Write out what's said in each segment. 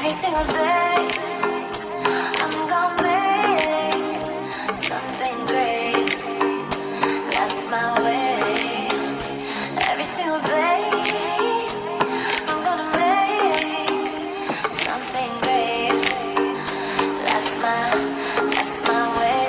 Every single day, I'm gonna make something great. That's my way. Every single day, I'm gonna make something great. That's my way.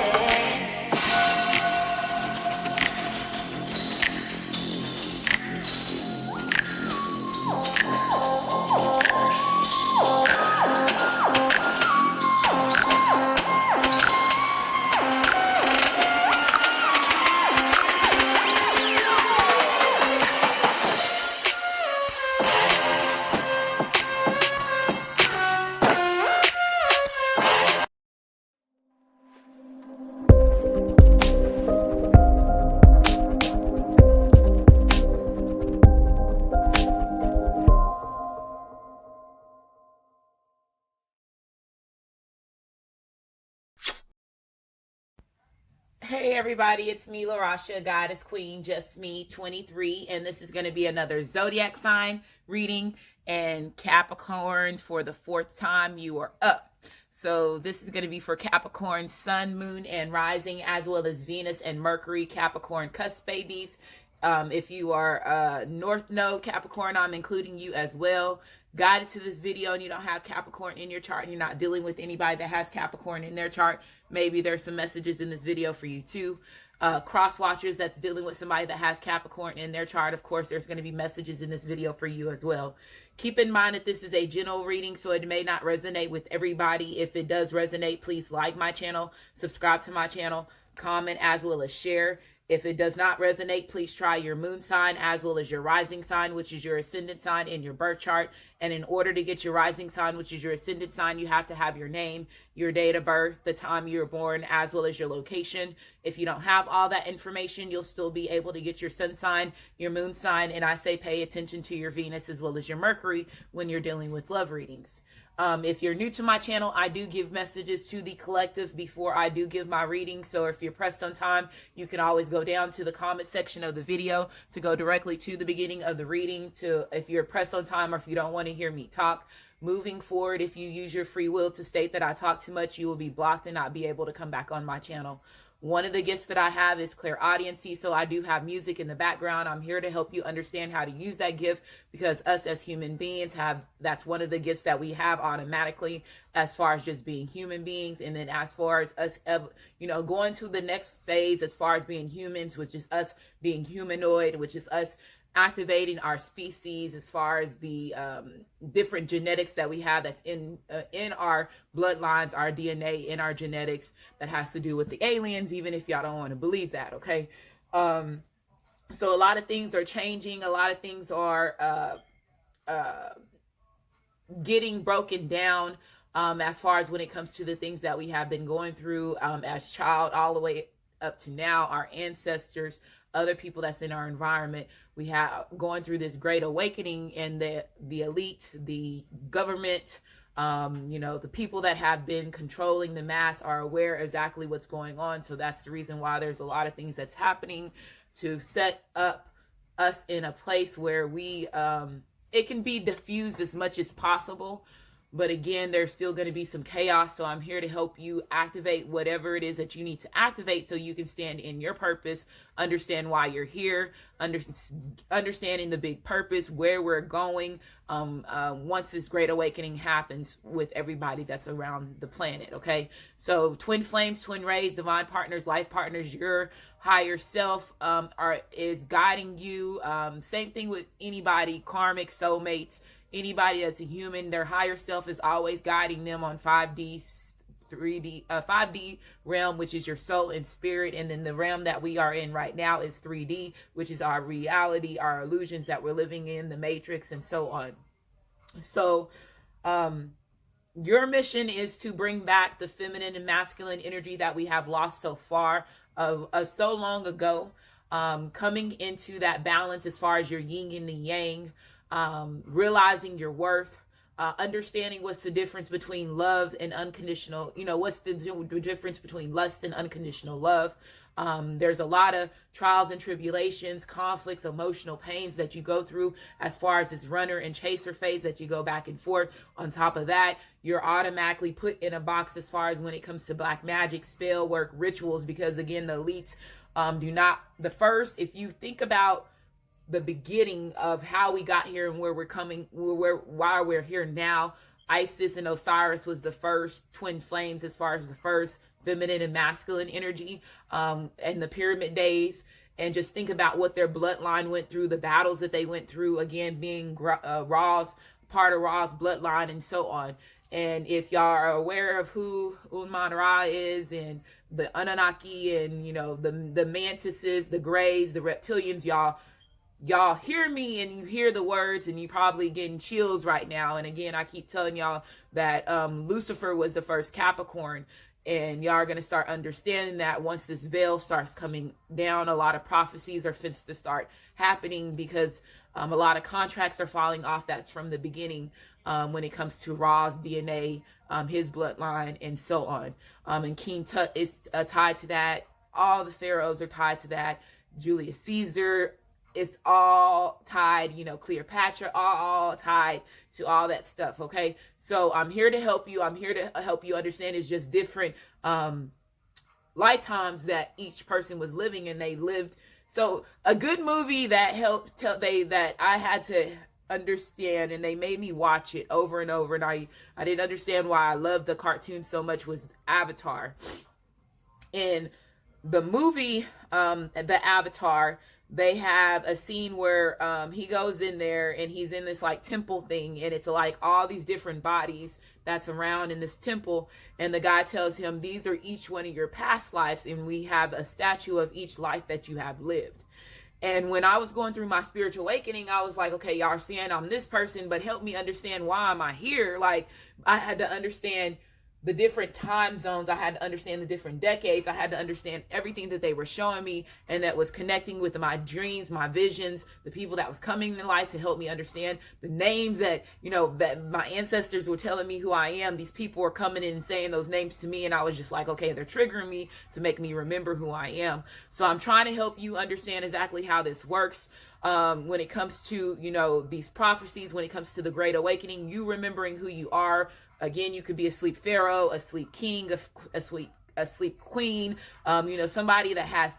Hey everybody, it's me, LaRasha, Goddess Queen, just me, 23, and this is going to be another zodiac sign reading, and Capricorns, for the 4th time, you are up. So this is going to be for Capricorn, Sun, Moon, and Rising, as well as Venus and Mercury, Capricorn cusp babies. If you are North Node Capricorn, I'm including you as well. Guided to this video and you don't have Capricorn in your chart and you're not dealing with anybody that has Capricorn in their chart, maybe there's some messages in this video for you too. Cross watchers that's dealing with somebody that has Capricorn in their chart, of course there's going to be messages in this video for you as well. Keep in mind that this is a general reading, so it may not resonate with everybody. If it does resonate, please like my channel, subscribe to my channel, comment, as well as share. If it does not resonate, please try your moon sign as well as your rising sign, which is your ascendant sign in your birth chart. And in order to get your rising sign, which is your ascendant sign, you have to have your name, your date of birth, the time you were born, as well as your location. If you don't have all that information, you'll still be able to get your sun sign, your moon sign, and I say pay attention to your Venus as well as your Mercury when you're dealing with love readings. If you're new to my channel, I do give messages to the collective before I do give my reading. So if you're pressed on time, you can always go down to the comment section of the video to go directly to the beginning of the reading. If you're pressed on time or if you don't want to hear me talk. Moving forward, if you use your free will to state that I talk too much, you will be blocked and not be able to come back on my channel. One of the gifts that I have is clairaudiency, so I do have music in the background. I'm here to help you understand how to use that gift, because us as human beings that's one of the gifts that we have automatically as far as just being human beings. And then as far as us, going to the next phase as far as being humans, which is us being humanoid, which is us activating our species as far as the different genetics that we have that's in our bloodlines, our DNA, in our genetics, that has to do with the aliens, even if y'all don't want to believe that, okay? So a lot of things are changing. A lot of things are getting broken down as far as when it comes to the things that we have been going through as child all the way up to now, our ancestors, other people that's in our environment. We have going through this great awakening, and the elite, the government, the people that have been controlling the mass are aware exactly what's going on. So that's the reason why there's a lot of things that's happening to set up us in a place where it can be diffused as much as possible. But again, there's still going to be some chaos. So I'm here to help you activate whatever it is that you need to activate so you can stand in your purpose, understand why you're here, understanding the big purpose, where we're going once this great awakening happens with everybody that's around the planet, okay? So twin flames, twin rays, divine partners, life partners, your higher self is guiding you. Same thing with anybody, karmic, soulmates, anybody that's a human, their higher self is always guiding them on 5D, 5D realm, which is your soul and spirit. And then the realm that we are in right now is 3D, which is our reality, our illusions that we're living in, the matrix, and so on. So, your mission is to bring back the feminine and masculine energy that we have lost so far, so long ago, coming into that balance as far as your yin and the yang, realizing your worth, understanding what's the difference between love and unconditional, what's the difference between lust and unconditional love, There's a lot of trials and tribulations, conflicts, emotional pains that you go through as far as this runner and chaser phase that you go back and forth. On top of that, you're automatically put in a box as far as when it comes to black magic, spell work, rituals, because again, the elites do not, the first, if you think about the beginning of how we got here and where we're coming, why we're here now, Isis and Osiris was the first twin flames as far as the first feminine and masculine energy in the pyramid days. And just think about what their bloodline went through, the battles that they went through, again, being Ra's, part of Ra's bloodline and so on. And if y'all are aware of who Unman Ra is and the Anunnaki and, you know, the mantises, the grays, the reptilians, y'all hear me and you hear the words and you probably getting chills right now. And again, I keep telling y'all that Lucifer was the first Capricorn, and y'all are going to start understanding that once this veil starts coming down. A lot of prophecies are fixed to start happening because a lot of contracts are falling off. That's from the beginning when it comes to Ra's DNA, his bloodline, and so on. And King Tut is tied to that. All the pharaohs are tied to that. Julius Caesar, it's all tied, you know, Cleopatra, all tied to all that stuff, okay? So I'm here to help you. I'm here to help you understand it's just different lifetimes that each person was living, and they lived. So a good movie that helped that I had to understand, and they made me watch it over and over, and I didn't understand why I loved the cartoon so much, was Avatar. In the movie, the Avatar, they have a scene where he goes in there and he's in this like temple thing, and it's like all these different bodies that's around in this temple, and the guy tells him these are each one of your past lives, and we have a statue of each life that you have lived. And when I was going through my spiritual awakening, I was like, okay, y'all are saying I'm this person, but help me understand, why am I here? Like, I had to understand the different time zones. I had to understand the different decades. I had to understand everything that they were showing me, and that was connecting with my dreams, my visions, the people that was coming in life to help me understand the names that, you know, that my ancestors were telling me who I am. These people were coming in and saying those names to me, and I was just like, okay, they're triggering me to make me remember who I am. So I'm trying to help you understand exactly how this works. When it comes to, you know, these prophecies, when it comes to the Great Awakening, you remembering who you are. Again, you could be a sleep pharaoh, a sleep king, a sleep queen, you know, somebody that has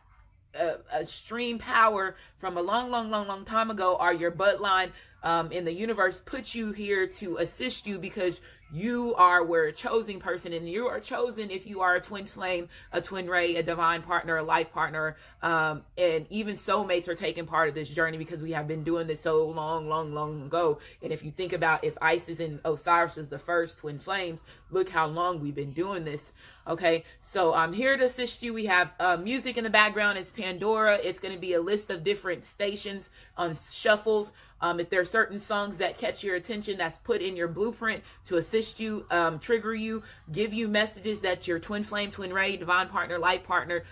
a stream power from a long time ago, or your bloodline in the universe put you here to assist you, because you were a chosen person, and you are chosen if you are a twin flame, a twin ray, a divine partner, a life partner, and even soulmates are taking part of this journey, because we have been doing this so long ago. And if you think about, if Isis and Osiris is the first twin flames, look how long we've been doing this. Okay, so I'm here to assist you. We have music in the background. It's Pandora. It's going to be a list of different stations on shuffles. If there are certain songs that catch your attention, that's put in your blueprint to assist you, trigger you, give you messages that your twin flame, twin ray, divine partner, life partner,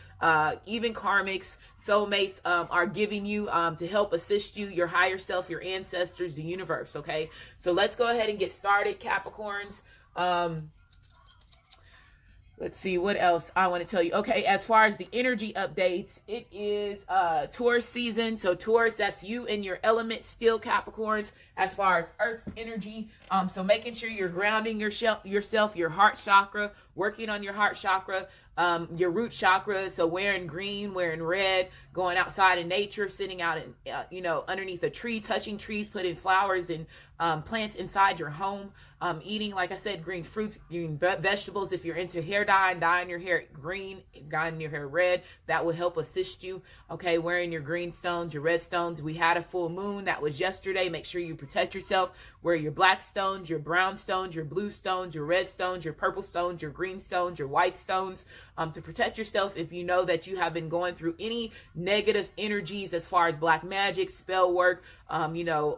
even karmics, soulmates are giving you to help assist you, your higher self, your ancestors, the universe. Okay, so let's go ahead and get started, Capricorns. Let's see what else I want to tell you. Okay, as far as the energy updates, it is Taurus season. So Taurus, that's you in your element still, Capricorns, as far as Earth's energy. So making sure you're grounding yourself, your heart chakra, working on your heart chakra, your root chakra. So wearing green, wearing red, going outside in nature, sitting out in, you know, underneath a tree, touching trees, putting flowers and plants inside your home, eating, like I said, green fruits, green vegetables. If you're into hair dyeing your hair green, dyeing your hair red, that will help assist you. Okay, wearing your green stones, your red stones. We had a full moon, that was yesterday. Make sure you protect yourself. Wear your black stones, your brown stones, your blue stones, your red stones, your purple stones, your green stones, your white stones, to protect yourself if you know that you have been going through any negative energies as far as black magic, spell work, you know,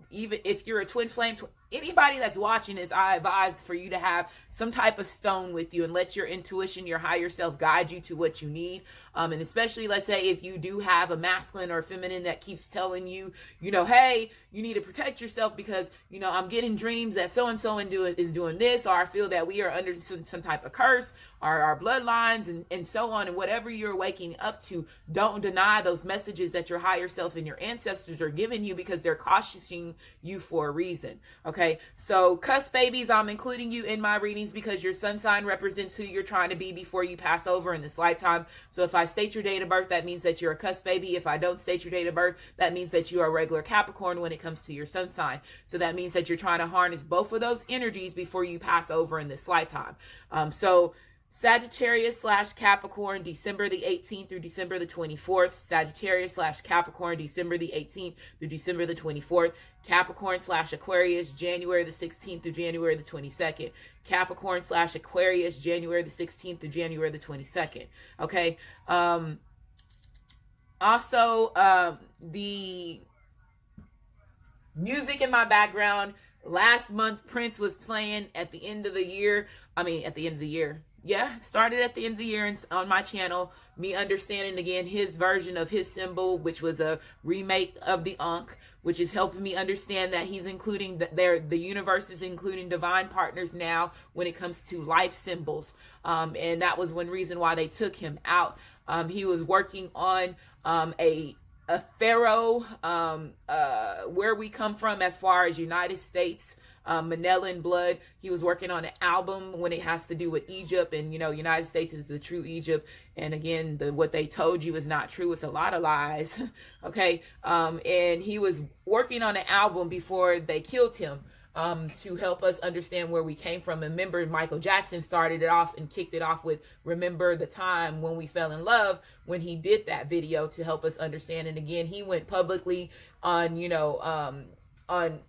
even if you're a twin flame, anybody that's watching this, I advise for you to have some type of stone with you and let your intuition, your higher self guide you to what you need. And especially, let's say, if you do have a masculine or feminine that keeps telling you, you know, hey, you need to protect yourself because, you know, I'm getting dreams that so-and-so is doing this, or I feel that we are under some type of curse, our bloodlines and so on, and whatever you're waking up to, don't deny those messages that your higher self and your ancestors are giving you, because they're cautioning you for a reason. Okay, so cusp babies, I'm including you in my readings because your sun sign represents who you're trying to be before you pass over in this lifetime. So if I state your date of birth, that means that you're a cusp baby. If I don't state your date of birth, that means that you are a regular Capricorn when it comes to your sun sign. So that means that you're trying to harness both of those energies before you pass over in this lifetime. So Sagittarius / Capricorn, December the 18th through December the 24th. Sagittarius / Capricorn, December the 18th through December the 24th. Capricorn / Aquarius, January the 16th through January the 22nd. Capricorn / Aquarius, January the 16th through January the 22nd. Okay. Also, the music in my background, last month Prince was playing at the end of the year. Yeah, started at the end of the year on my channel, me understanding again his version of his symbol, which was a remake of the Ankh, which is helping me understand that he's including the universe is including divine partners now when it comes to life symbols. And that was one reason why they took him out. He was working on a pharaoh, where we come from as far as United States, Manelan blood. He was working on an album when it has to do with Egypt, and United States is the true Egypt, and again, what they told you is not true. It's a lot of lies. Okay. And he was working on an album before they killed him, to help us understand where we came from. And remember, Michael Jackson started it off and kicked it off with "Remember the Time When We Fell in Love," when he did that video to help us understand. And again, he went publicly on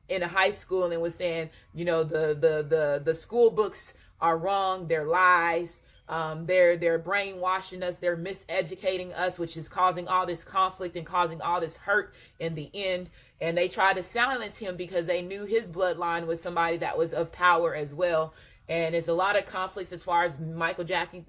in a high school and was saying, the school books are wrong, they're lies. They're brainwashing us, they're miseducating us, which is causing all this conflict and causing all this hurt in the end. And they tried to silence him because they knew his bloodline was somebody that was of power as well. And it's a lot of conflicts as far as Michael Jackson,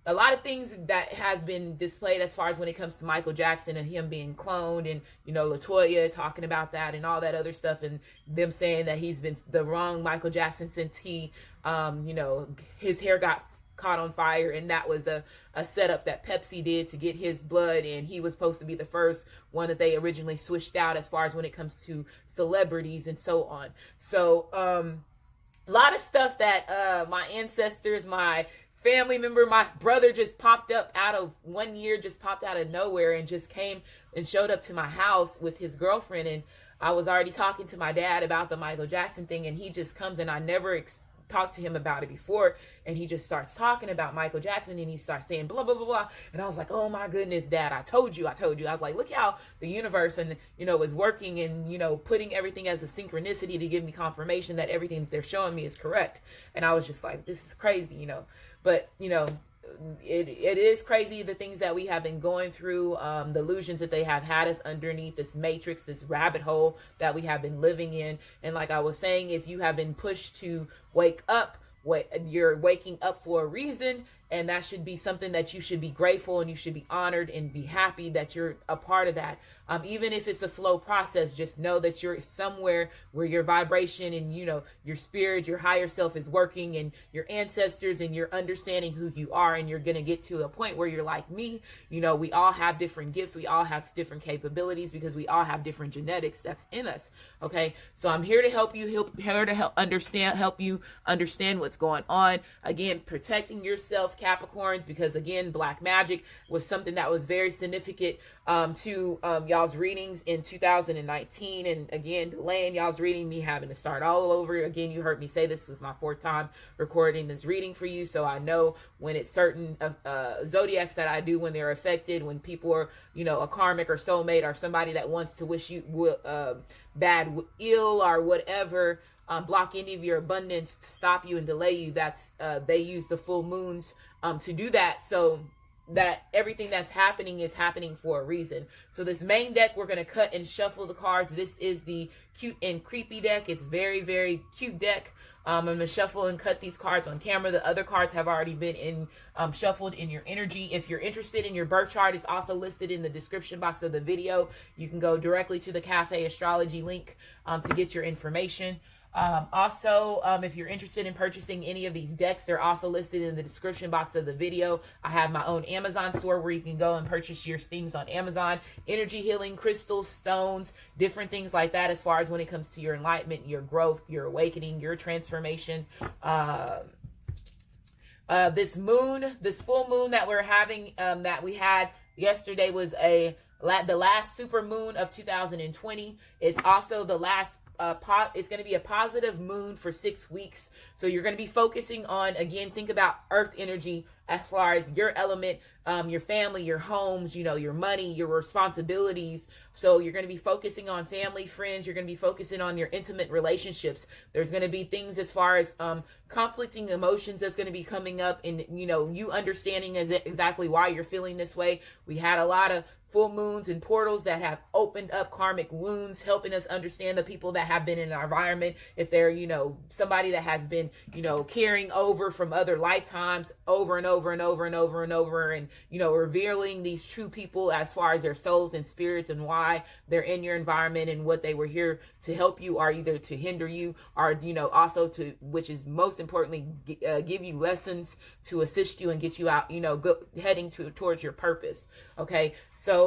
a lot of things that has been displayed as far as when it comes to Michael Jackson and him being cloned, and LaToya talking about that and all that other stuff, and them saying that he's been the wrong Michael Jackson since he his hair got caught on fire, and that was a setup that Pepsi did to get his blood, and he was supposed to be the first one that they originally switched out as far as when it comes to celebrities and so on. So a lot of stuff that my ancestors, my family member, my brother just popped up out of one year, just popped out of nowhere and just came and showed up to my house with his girlfriend. And I was already talking to my dad about the Michael Jackson thing, and he just comes, and I never talked to him about it before, and he just starts talking about Michael Jackson, and he starts saying blah blah blah blah, and I was like, oh my goodness, Dad, I told you. I was like, look how the universe and is working, and putting everything as a synchronicity to give me confirmation that everything that they're showing me is correct. And I was just like, this is crazy, but it is crazy, the things that we have been going through, the illusions that they have had us underneath, this matrix, this rabbit hole that we have been living in. And like I was saying, if you have been pushed to wake up, you're waking up for a reason, and that should be something that you should be grateful, and you should be honored and be happy that you're a part of that. Even if it's a slow process, just know that you're somewhere where your vibration and your spirit, your higher self is working, and your ancestors, and you're understanding who you are, and you're gonna get to a point where you're like me. We all have different gifts, we all have different capabilities, because we all have different genetics that's in us. Okay, so I'm here to help you, help you understand what's going on. Again, protecting yourself, Capricorns, because again, black magic was something that was very significant to y'all's readings in 2019, and again, delaying y'all's reading, me having to start all over again. You heard me say this was my 4th time recording this reading for you, so I know when it's certain zodiacs that I do, when they're affected, when people are a karmic or soulmate, or somebody that wants to wish you ill or whatever, block any of your abundance, to stop you and delay you. That's they use the full moons to do that, so that everything that's happening is happening for a reason. So this main deck, we're going to cut and shuffle the cards. This is the cute and creepy deck. It's very, very cute deck. I'm going to shuffle and cut these cards on camera. The other cards have already been shuffled in your energy. If you're interested in your birth chart, it's also listed in the description box of the video. You can go directly to the Cafe Astrology link to get your information. Also, if you're interested in purchasing any of these decks, they're also listed in the description box of the video. I have my own Amazon store where you can go and purchase your things on Amazon. Energy healing, crystals, stones, different things like that as far as when it comes to your enlightenment, your growth, your awakening, your transformation. This full moon that we're having, that we had yesterday was the last super moon of 2020. It's also the last it's going to be a positive moon for 6 weeks. So you're going to be focusing on, again, think about earth energy as far as your element, your family, your homes, your money, your responsibilities. So you're going to be focusing on family, friends. You're going to be focusing on your intimate relationships. There's going to be things as far as conflicting emotions that's going to be coming up, and you understanding exactly why you're feeling this way. We had a lot of full moons and portals that have opened up karmic wounds, helping us understand the people that have been in our environment. If they're, somebody that has been, carrying over from other lifetimes over and over and over and over and over, and, revealing these true people as far as their souls and spirits and why they're in your environment and what they were here to help you, or either to hinder you, or, also to, which is most importantly, give you lessons to assist you and get you out, heading towards your purpose. Okay. So,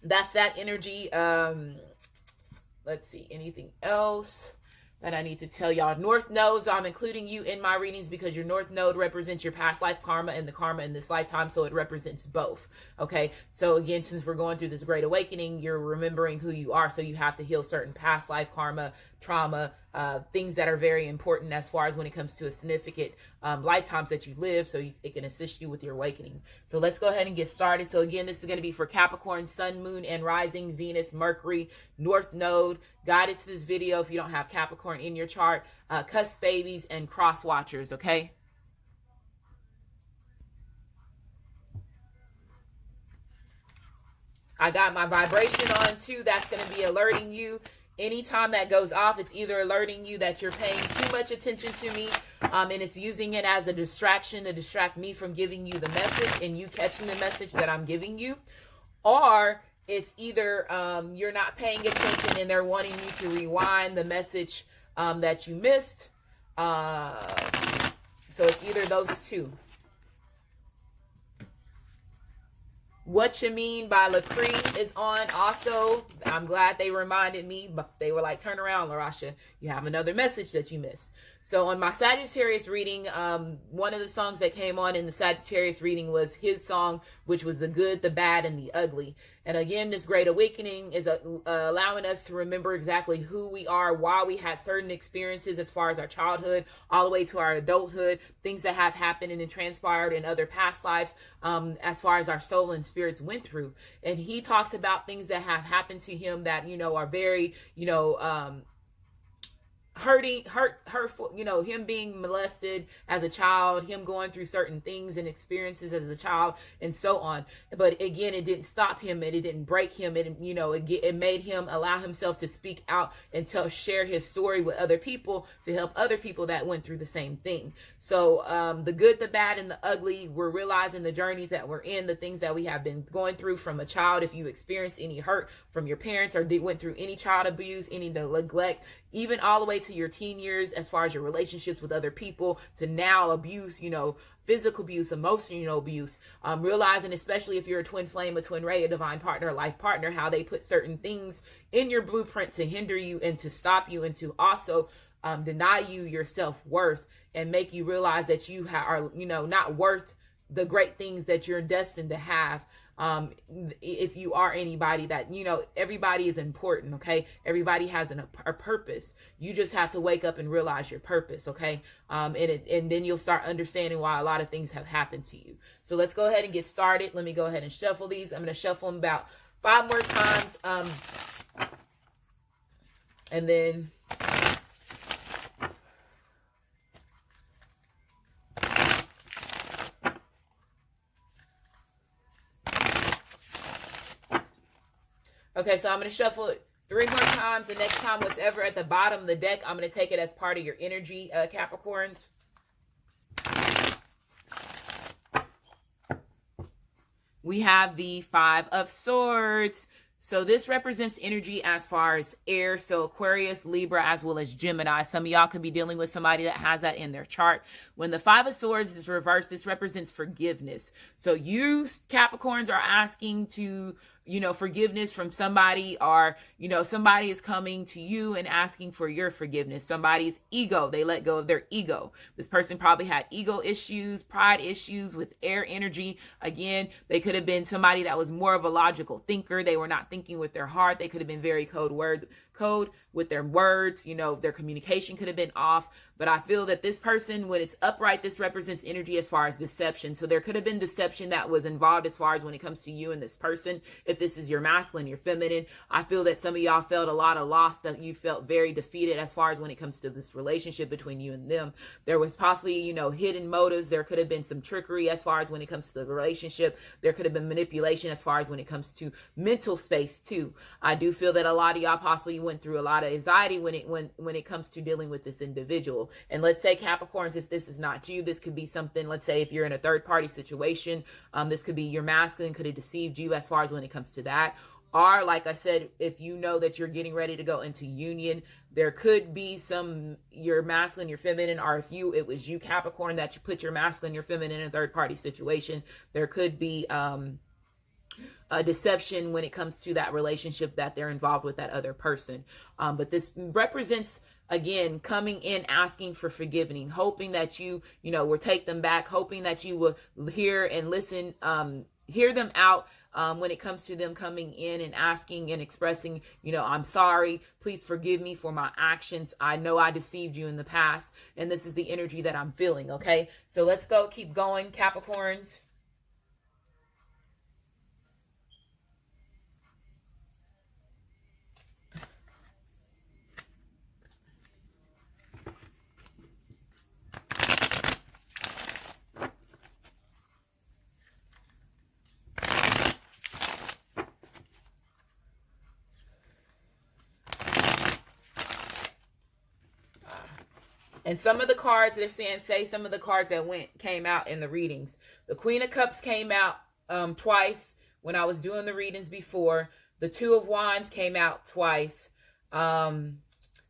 that's that energy. Let's see, anything else that I need to tell y'all? North nodes, I'm including you in my readings because your north node represents your past life karma and the karma in this lifetime, so it represents both. Okay, so again, since we're going through this great awakening, you're remembering who you are, so you have to heal certain past life karma, trauma, things that are very important as far as when it comes to a significant lifetimes that you live, so it can assist you with your awakening. So let's go ahead and get started. So again, this is going to be for Capricorn, Sun, Moon, and Rising, Venus, Mercury, North Node. Guided to this video if you don't have Capricorn in your chart, cusp babies, and cross watchers, okay? I got my vibration on too. That's going to be alerting you. Anytime that goes off, it's either alerting you that you're paying too much attention to me, and it's using it as a distraction to distract me from giving you the message and you catching the message that I'm giving you, or it's either you're not paying attention and they're wanting you to rewind the message that you missed. So it's either those two. What You Mean by Lacree is on also. I'm glad they reminded me, but they were like, turn around, LaRasha. You have another message that you missed. So on my Sagittarius reading, one of the songs that came on in the Sagittarius reading was his song, which was The Good, the Bad, and the Ugly. And again, this great awakening is allowing us to remember exactly who we are, why we had certain experiences as far as our childhood, all the way to our adulthood, things that have happened and transpired in other past lives, as far as our soul and spirits went through. And he talks about things that have happened to him that, are very, hurtful, him being molested as a child, him going through certain things and experiences as a child, and so on. But again, it didn't stop him, and it didn't break him. It made him allow himself to speak out and share his story with other people to help other people that went through the same thing. So the good, the bad, and the ugly, we're realizing the journeys that we're in, the things that we have been going through from a child. If you experienced any hurt from your parents, or went through any child abuse, any neglect, even all the way to your teen years, as far as your relationships with other people, to now abuse, physical abuse, emotional abuse, realizing, especially if you're a twin flame, a twin ray, a divine partner, a life partner, how they put certain things in your blueprint to hinder you and to stop you, and to also deny you your self-worth, and make you realize that you are, not worth the great things that you're destined to have. If you are anybody that, everybody is important, okay? Everybody has a purpose. You just have to wake up and realize your purpose, okay? And then you'll start understanding why a lot of things have happened to you. So let's go ahead and get started. Let me go ahead and shuffle these. I'm going to shuffle them about 5 more times. And then... Okay, so I'm going to shuffle it 3 more times. The next time, whatever at the bottom of the deck, I'm going to take it as part of your energy, Capricorns. We have the 5 of Swords. So this represents energy as far as air, so Aquarius, Libra, as well as Gemini. Some of y'all could be dealing with somebody that has that in their chart. When the Five of Swords is reversed, this represents forgiveness. So you Capricorns are asking to, forgiveness from somebody, or, somebody is coming to you and asking for your forgiveness. Somebody's ego, they let go of their ego. This person probably had ego issues, pride issues with air energy. Again, they could have been somebody that was more of a logical thinker. They were not thinking with their heart. They could have been very code with their words. Their communication could have been off. But I feel that this person, when it's upright, this represents energy as far as deception. So there could have been deception that was involved as far as when it comes to you and this person. If this is your masculine, your feminine, I feel that some of y'all felt a lot of loss, that you felt very defeated as far as when it comes to this relationship between you and them. There was possibly, hidden motives. There could have been some trickery as far as when it comes to the relationship. There could have been manipulation as far as when it comes to mental space too. I do feel that a lot of y'all possibly went through a lot of anxiety when it comes to dealing with this individual. And let's say Capricorns, if this is not you, this could be something, let's say if you're in a third party situation, this could be your masculine could have deceived you as far as when it comes to that. Or like I said, if you know that you're getting ready to go into union, there could be your masculine, your feminine, or if it was you Capricorn that you put your masculine, your feminine in a third party situation, there could be a deception when it comes to that relationship that they're involved with that other person. But this represents, again, coming in, asking for forgiving, hoping that you will take them back, hoping that you will hear and listen, hear them out. When it comes to them coming in and asking and expressing, I'm sorry, please forgive me for my actions. I know I deceived you in the past, and this is the energy that I'm feeling. Okay, so let's keep going, Capricorns. And some of the cards, they're saying, say some of the cards that came out in the readings. The Queen of Cups came out twice when I was doing the readings before. The Two of Wands came out twice. The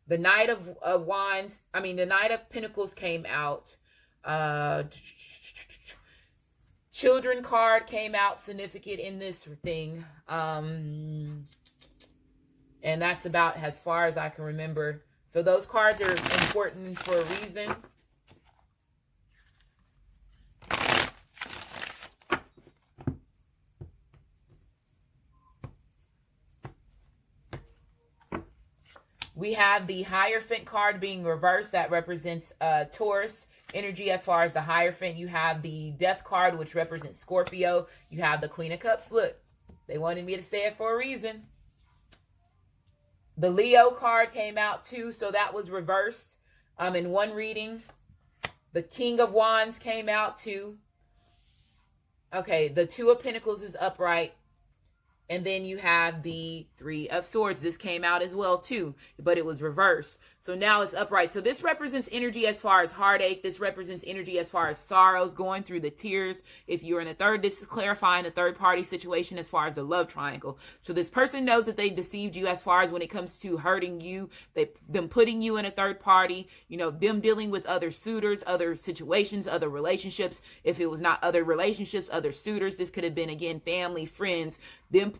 Knight of Wands, the Knight of Pentacles came out. Children card came out significant in this thing. And that's about as far as I can remember. So those cards are important for a reason. We have the Hierophant card being reversed. That represents Taurus energy as far as the Hierophant. You have the Death card, which represents Scorpio. You have the Queen of Cups. Look, they wanted me to say it for a reason. The Leo card came out too, so that was reversed in one reading. The King of Wands came out too. Okay, the Two of Pentacles is upright. And then you have the Three of Swords. This came out as well too, but it was reversed. So now it's upright. So this represents energy as far as heartache. This represents energy as far as sorrows, going through the tears. If you're in a third, this is clarifying the third party situation as far as the love triangle. So this person knows that they deceived you as far as when it comes to hurting you, them putting you in a third party, them dealing with other suitors, other situations, other relationships. If it was not other relationships, other suitors, this could have been, again, family, friends, them,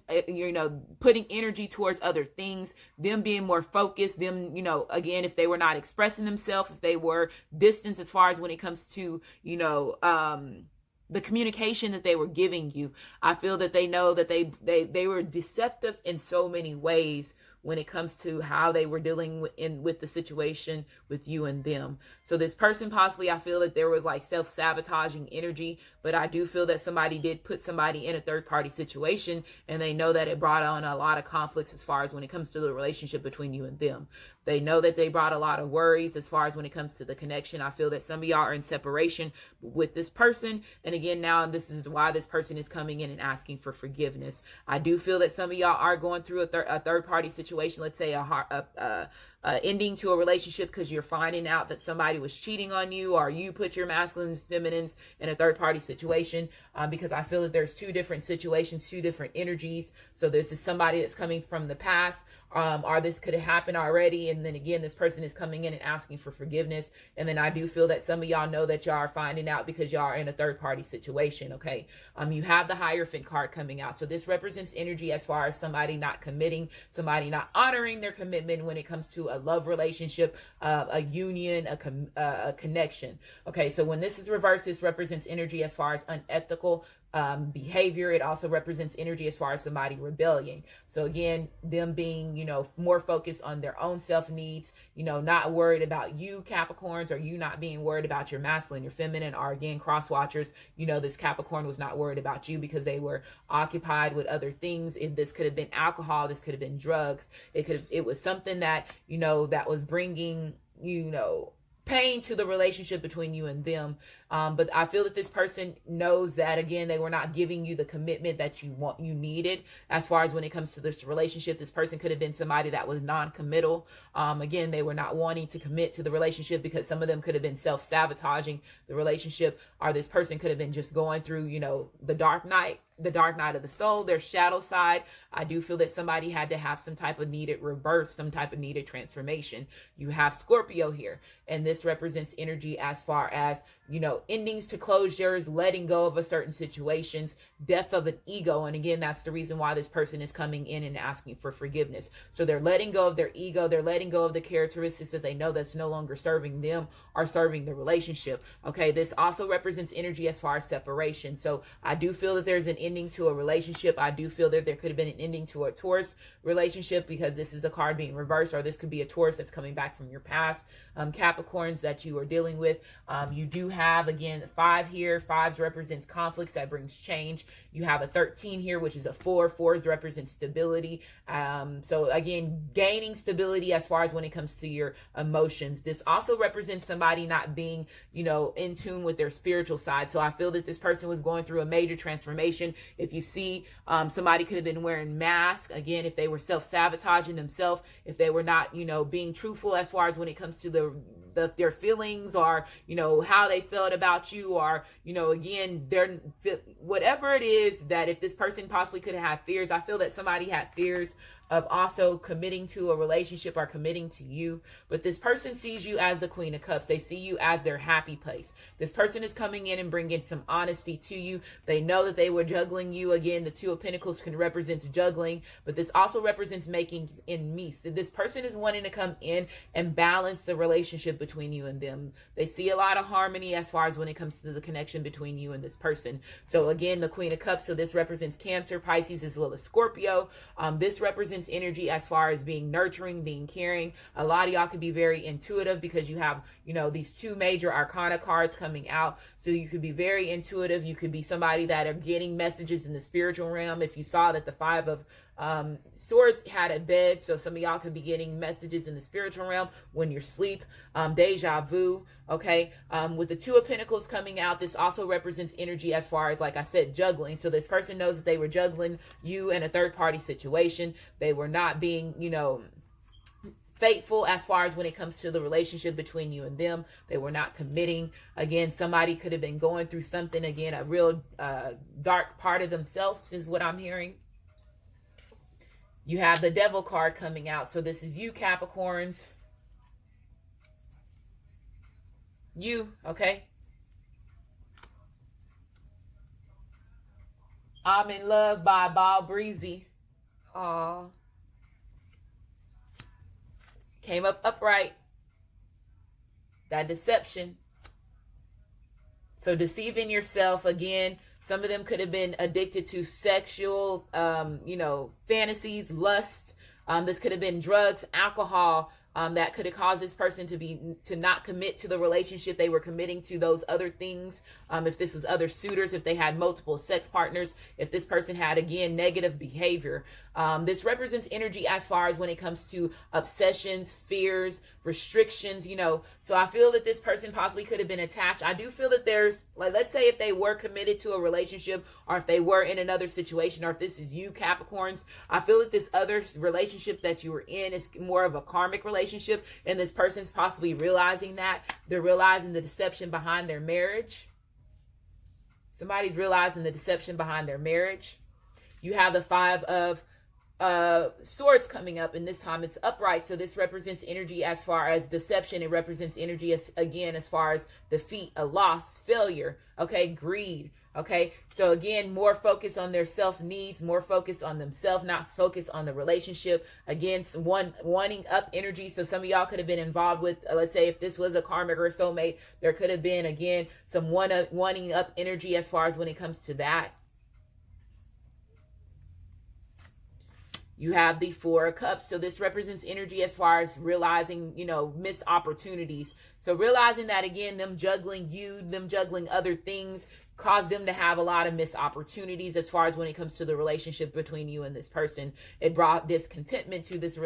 putting energy towards other things, them being more focused, them, again, if they were not expressing themselves, if they were distant as far as when it comes to, the communication that they were giving you. I feel that they know that they were deceptive in so many ways when it comes to how they were dealing with the situation with you and them. So this person possibly, I feel that there was like self-sabotaging energy, but I do feel that somebody did put somebody in a third party situation, and they know that it brought on a lot of conflicts as far as when it comes to the relationship between you and them. They know that they brought a lot of worries as far as when it comes to the connection. I feel that some of y'all are in separation with this person. And again, now this is why this person is coming in and asking for forgiveness. I do feel that some of y'all are going through a third party situation situation, let's say a ending to a relationship because you're finding out that somebody was cheating on you, or you put your masculines, feminines in a third party situation, because I feel that there's two different situations, two different energies. So this is somebody that's coming from the past, or this could have happened already, and then again this person is coming in and asking for forgiveness. And then I do feel that some of y'all know that y'all are finding out because y'all are in a third party situation. Okay, you have the Hierophant card coming out, so this represents energy as far as somebody not committing, somebody not honoring their commitment when it comes to a love relationship, a union, a connection. Okay, so when this is reversed, this represents energy as far as unethical behavior. It also represents energy as far as somebody rebelling. So again, them being, more focused on their own self needs, not worried about you Capricorns, or you not being worried about your masculine, your feminine, or again, cross watchers, this Capricorn was not worried about you because they were occupied with other things. This could have been alcohol. This could have been drugs. It was something that, that was bringing, pain to the relationship between you and them. But I feel that this person knows that, again, they were not giving you the commitment that you needed. As far as when it comes to this relationship, this person could have been somebody that was non-committal. Again, they were not wanting to commit to the relationship because some of them could have been self-sabotaging the relationship, or this person could have been just going through, the dark night of the soul, their shadow side. I do feel that somebody had to have some type of needed rebirth, some type of needed transformation. You have Scorpio here, and this represents energy as far as, endings to closures, letting go of a certain situations, death of an ego. And again, that's the reason why this person is coming in and asking for forgiveness. So they're letting go of their ego. They're letting go of the characteristics that they know that's no longer serving them or serving the relationship. Okay, this also represents energy as far as separation. So I do feel that there's an ending to a relationship. I do feel that there could have been an ending to a Taurus relationship, because this is a card being reversed, or this could be a Taurus that's coming back from your past, Capricorns that you are dealing with. You do have, again, 5 here. 5 represents conflicts that brings change. You have a 13 here, which is a 4. 4s represent stability. So again, gaining stability as far as when it comes to your emotions. This also represents somebody not being, in tune with their spiritual side. So I feel that this person was going through a major transformation. If you see, somebody could have been wearing masks. Again, if they were self-sabotaging themselves, if they were not, being truthful as far as when it comes to their feelings, or how they felt about you, or again, whatever it is, that if this person possibly could have had fears, I feel that somebody had fears of also committing to a relationship or committing to you. But this person sees you as the Queen of Cups. They see you as their happy place. This person is coming in and bringing some honesty to you. They know that they were juggling you. Again, the 2 of Pentacles can represent juggling, but this also represents making in peace. This person is wanting to come in and balance the relationship between you and them. They see a lot of harmony as far as when it comes to the connection between you and this person. So again, the Queen of Cups, so this represents Cancer, Pisces, as well as Scorpio. This represents energy as far as being nurturing, being caring. A lot of y'all could be very intuitive because you have, these 2 major arcana cards coming out. So you could be very intuitive. You could be somebody that are getting messages in the spiritual realm. If you saw that the 5 of Swords had a bed, so some of y'all could be getting messages in the spiritual realm when you're asleep. Deja vu. Okay, with the 2 of Pentacles coming out, this also represents energy as far as, like I said, juggling. So this person knows that they were juggling you in a third party situation. They were not being, faithful as far as when it comes to the relationship between you and them. They were not committing. Again, somebody could have been going through something, again, a real dark part of themselves is what I'm hearing. You have the Devil card coming out. So this is you, Capricorns. You, okay? I'm in Love by Ball Breezy. Aww. Came up upright. That deception. So deceiving yourself, again, some of them could have been addicted to sexual, fantasies, lust. This could have been drugs, alcohol, that could have caused this person to not commit to the relationship. They were committing to those other things. If this was other suitors, if they had multiple sex partners, if this person had, again, negative behavior. This represents energy as far as when it comes to obsessions, fears, restrictions, you know. So I feel that this person possibly could have been attached. I do feel that there's, like, let's say if they were committed to a relationship, or if they were in another situation, or if this is you, Capricorns, I feel that this other relationship that you were in is more of a karmic relationship, and this person's possibly realizing that. They're realizing the deception behind their marriage. Somebody's realizing the deception behind their marriage. You have the Five of Swords coming up, and this time it's upright. So this represents energy as far as deception. It represents energy as far as defeat, a loss, failure, okay, greed. Okay, so again, more focus on their self needs, more focus on themselves, not focus on the relationship. Again, wanting up energy. So some of y'all could have been involved with, let's say if this was a karmic or a soulmate, there could have been, again, some wanting up energy as far as when it comes to that. You have the Four of Cups. So this represents energy as far as realizing, you know, missed opportunities. So realizing that, again, them juggling other things caused them to have a lot of missed opportunities as far as when it comes to the relationship between you and this person. It brought discontentment to this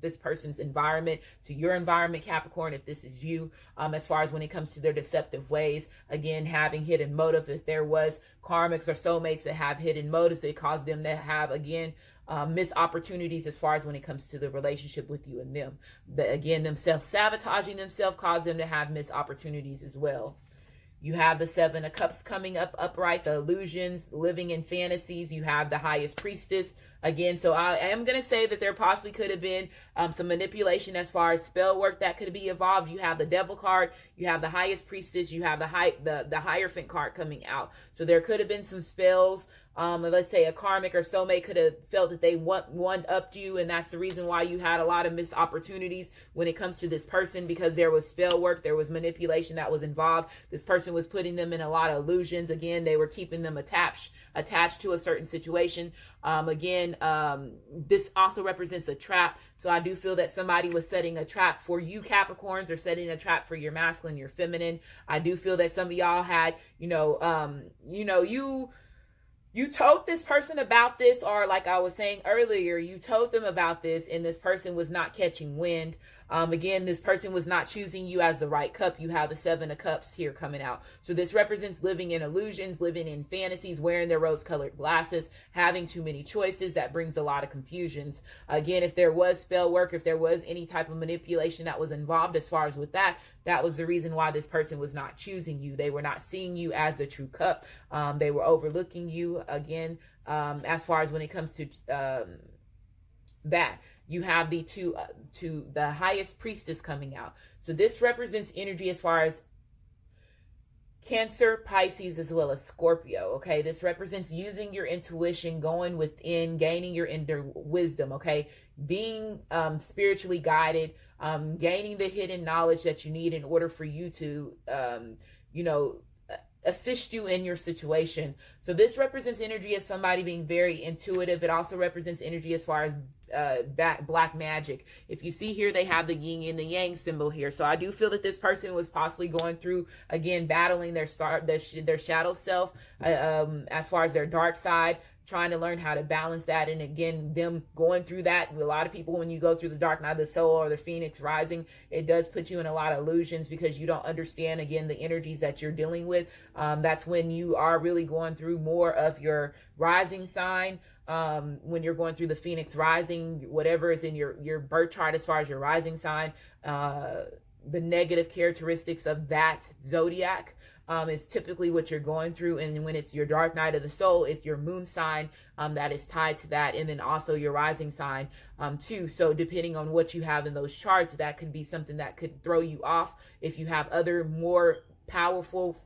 this person's environment, to your environment, Capricorn, if this is you, as far as when it comes to their deceptive ways. Again, having hidden motive. If there was karmics or soulmates that have hidden motives, it caused them to have, again, missed opportunities as far as when it comes to the relationship with you and them. Again, them self-sabotaging themselves caused them to have missed opportunities as well. You have the Seven of Cups coming up upright, the illusions, living in fantasies. You have the Highest Priestess. Again, so I am going to say that there possibly could have been some manipulation as far as spell work that could be involved. You have the Devil card. You have the Highest Priestess. You have the Hierophant card coming out. So there could have been some spells. Let's say a karmic or soulmate could have felt that they one-upped you, and that's the reason why you had a lot of missed opportunities when it comes to this person, because there was spell work, there was manipulation that was involved. This person was putting them in a lot of illusions. Again, they were keeping them attached to a certain situation. This also represents a trap. So I do feel that somebody was setting a trap for you, Capricorns, or setting a trap for your masculine, your feminine. I do feel that some of y'all had, you told this person about this, or like I was saying earlier, you told them about this and this person was not catching wind. Again, this person was not choosing you as the right cup. You have the Seven of Cups here coming out. So this represents living in illusions, living in fantasies, wearing their rose-colored glasses, having too many choices. That brings a lot of confusions. Again, if there was spell work, if there was any type of manipulation that was involved as far as with that, that was the reason why this person was not choosing you. They were not seeing you as the true cup. They were overlooking you, again, as far as when it comes to that. You have the Highest Priestess coming out. So this represents energy as far as Cancer, Pisces, as well as Scorpio. Okay, this represents using your intuition, going within, gaining your inner wisdom. Okay, being spiritually guided, gaining the hidden knowledge that you need in order for you to, assist you in your situation. So this represents energy as somebody being very intuitive. It also represents energy as far as black magic. If you see here, they have the yin and the yang symbol here. So I do feel that this person was possibly going through, again, battling their shadow self, as far as their dark side, trying to learn how to balance that. And again, them going through that. A lot of people, when you go through the dark night of the soul or the phoenix rising, it does put you in a lot of illusions because you don't understand, again, the energies that you're dealing with. That's when you are really going through more of your rising sign. When you're going through the phoenix rising, whatever is in your birth chart as far as your rising sign, the negative characteristics of that zodiac is typically what you're going through. And when it's your dark night of the soul, it's your moon sign that is tied to that, and then also your rising sign too. So depending on what you have in those charts, that could be something that could throw you off if you have other more powerful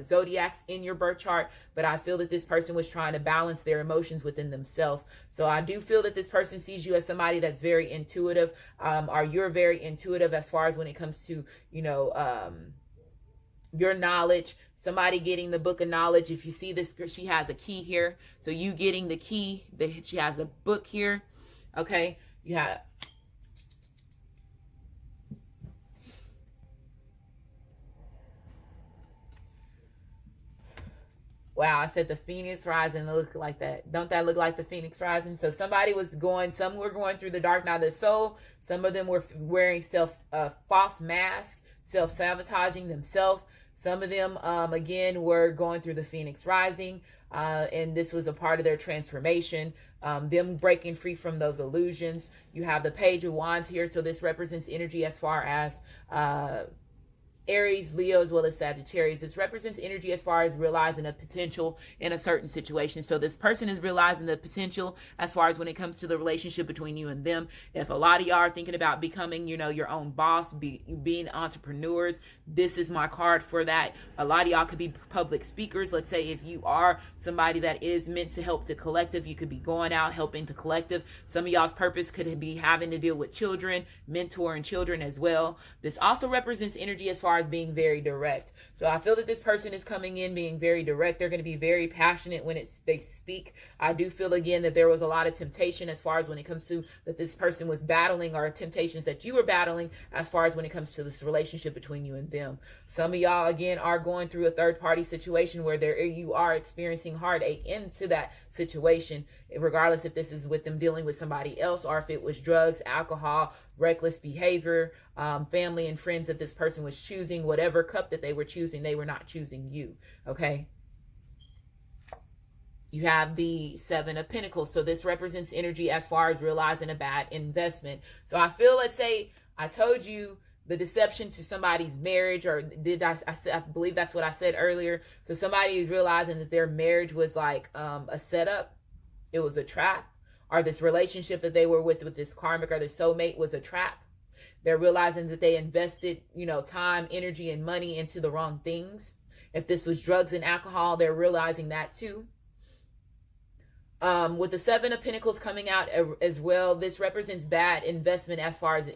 zodiacs in your birth chart. But I feel that this person was trying to balance their emotions within themselves. So I do feel that this person sees you as somebody that's very intuitive, or you're very intuitive as far as when it comes to, your knowledge. Somebody getting the book of knowledge. If you see this, she has a key here. So you getting the key, she has a book here. Okay. You have, Wow, I said the Phoenix Rising look like that. Don't that look like the Phoenix Rising? So somebody was some were going through the dark night of the soul. Some of them were wearing false masks, self-sabotaging themselves. Some of them, again, were going through the Phoenix Rising. And this was a part of their transformation, them breaking free from those illusions. You have the Page of Wands here. So this represents energy as far as Aries, Leo, as well as Sagittarius. This represents energy as far as realizing a potential in a certain situation. So this person is realizing the potential as far as when it comes to the relationship between you and them. If a lot of y'all are thinking about becoming, your own boss, being entrepreneurs, this is my card for that. A lot of y'all could be public speakers. Let's say if you are somebody that is meant to help the collective, you could be going out helping the collective. Some of y'all's purpose could be having to deal with children, mentoring children as well. This also represents energy as far as being very direct. So I feel that this person is coming in being very direct. They're going to be very passionate when they speak. I do feel again that there was a lot of temptation as far as when it comes to that this person was battling, or temptations that you were battling as far as when it comes to this relationship between you and them. Some of y'all again are going through a third party situation where you are experiencing heartache into that situation, regardless if this is with them dealing with somebody else or if it was drugs, alcohol, reckless behavior, family and friends that this person was choosing. Whatever cup that they were choosing, they were not choosing you. Okay. You have the Seven of Pentacles. So this represents energy as far as realizing a bad investment. So I feel, let's say I told you the deception to somebody's marriage, or I believe that's what I said earlier. So somebody is realizing that their marriage was like a setup. It was a trap. Or this relationship that they were with this karmic or this soulmate was a trap. They're realizing that they invested, time, energy, and money into the wrong things. If this was drugs and alcohol, they're realizing that too. With the Seven of Pentacles coming out as well, this represents bad investment as far as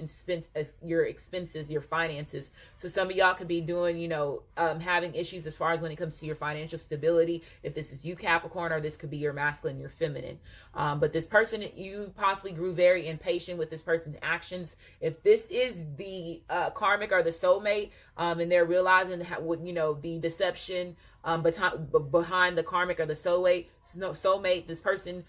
your expenses, your finances. So some of y'all could be doing, having issues as far as when it comes to your financial stability. If this is you, Capricorn, or this could be your masculine, your feminine. But this person, you possibly grew very impatient with this person's actions. If this is the karmic or the soulmate, and they're realizing the deception behind the karmic or the soulmate, this person,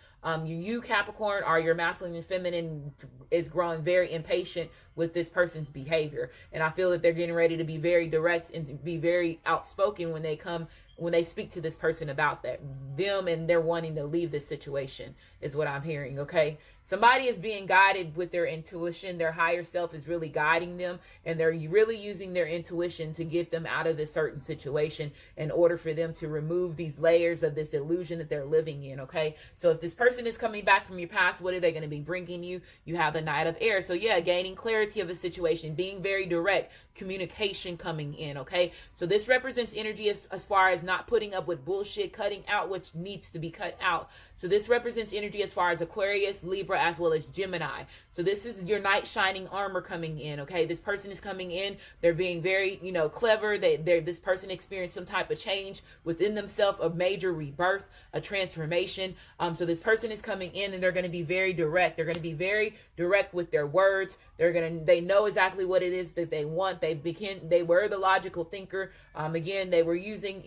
you Capricorn, or your masculine and feminine, is growing very impatient with this person's behavior. And I feel that they're getting ready to be very direct and to be very outspoken when they speak to this person about them, and they're wanting to leave this situation, is what I'm hearing. Okay. Somebody is being guided with their intuition. Their higher self is really guiding them, and they're really using their intuition to get them out of this certain situation in order for them to remove these layers of this illusion that they're living in. Okay. So if this person is coming back from your past, what are they going to be bringing you? You have the Knight of Air. So yeah, gaining clarity of a situation, being very direct, communication coming in. Okay. So this represents energy as far as not putting up with bullshit, cutting out what needs to be cut out. So this represents energy as far as Aquarius, Libra, as well as Gemini. So this is your knight shining armor coming in. Okay. This person is coming in. They're being very, clever. This person experienced some type of change within themselves, a major rebirth, a transformation. So this person is coming in, and they're going to be very direct. They're going to be very direct with their words. They know exactly what it is that they want. They were the logical thinker. Again, they were using,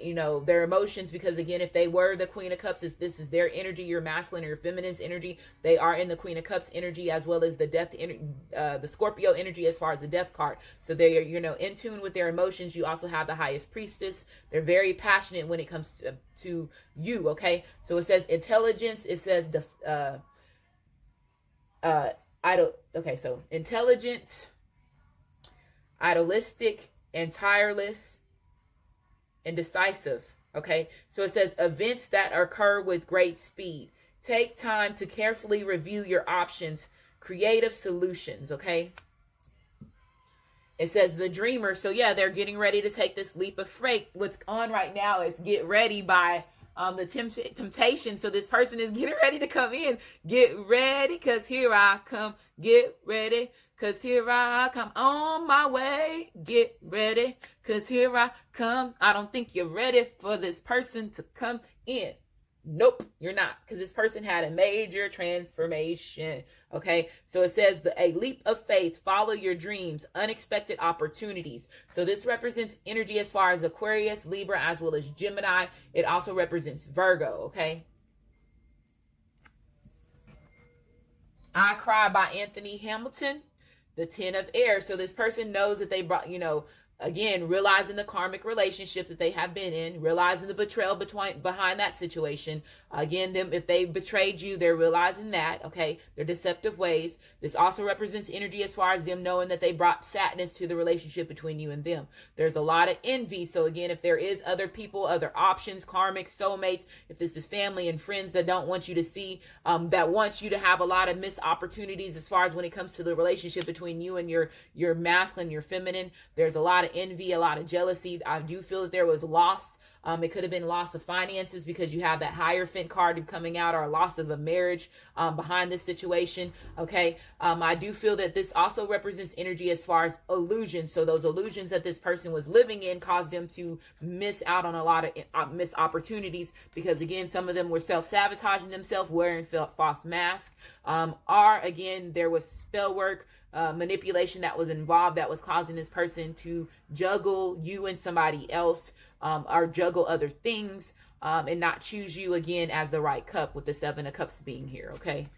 their emotions, because again, if they were the Queen of Cups, if this is their energy, your masculine or your feminine's energy, they are in the Queen of Cups energy, as well as the death, the Scorpio energy as far as the death card. So they're, in tune with their emotions. You also have the Highest Priestess. They're very passionate when it comes to you. Okay. So it says intelligence. It says so intelligent, idealistic, and tireless, and decisive. Okay. So it says events that occur with great speed. Take time to carefully review your options, creative solutions. Okay. It says the dreamer. So yeah, they're getting ready to take this leap of faith. What's on right now is Get Ready by the Temptation. So this person is getting ready to come in. Get ready, because here I come. Get ready, because here I come on my way. Get ready, because here I come. I don't think you're ready for this person to come in. Nope, you're not, because this person had a major transformation. Okay, so it says a leap of faith, follow your dreams, unexpected opportunities. So this represents energy as far as Aquarius, Libra, as well as Gemini. It also represents Virgo. Okay, I Cry by Anthony Hamilton, the 10 of air. So this person knows that they brought, again, realizing the karmic relationship that they have been in, realizing the betrayal behind that situation. Again, if they betrayed you, they're realizing that, okay, their deceptive ways. This also represents energy as far as them knowing that they brought sadness to the relationship between you and them. There's a lot of envy. So again, if there is other people, other options, karmic, soulmates, if this is family and friends that don't want you to see, that wants you to have a lot of missed opportunities as far as when it comes to the relationship between you and your masculine, your feminine, there's a lot of envy, a lot of jealousy. I do feel that there was loss. It could have been loss of finances because you have that Hierophant card coming out, or a loss of a marriage behind this situation. Okay. I do feel that this also represents energy as far as illusions. So those illusions that this person was living in caused them to miss out on a lot of missed opportunities, because again, some of them were self-sabotaging themselves, wearing false masks. Or again, there was spell work, manipulation that was involved, that was causing this person to juggle you and somebody else, or juggle other things, and not choose you again as the right cup, with the 7 of Cups being here. Okay,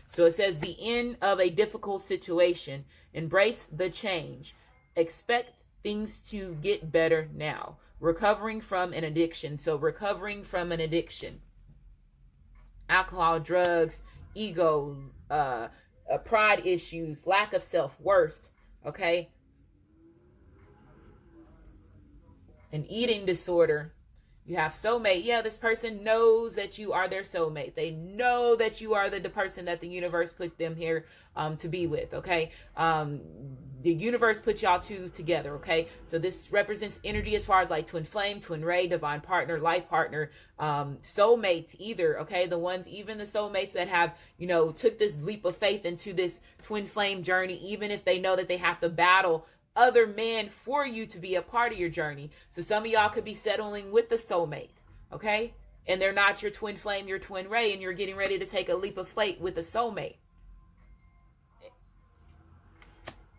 so it says the end of a difficult situation, embrace the change, expect things to get better now, recovering from an addiction. So recovering from an addiction, alcohol, drugs, ego, pride issues, lack of self-worth. Okay, an eating disorder. You have soulmate. Yeah, this person knows that you are their soulmate. They know that you are the person that the universe put them here to be with. Okay, the universe put y'all two together. Okay, so this represents energy as far as like twin flame, twin ray, divine partner, life partner, soulmates either. Okay, the ones, even the soulmates that have took this leap of faith into this twin flame journey, even if they know that they have to battle other men for you to be a part of your journey. So some of y'all could be settling with the soulmate, okay? And they're not your twin flame, your twin ray, and you're getting ready to take a leap of faith with the soulmate.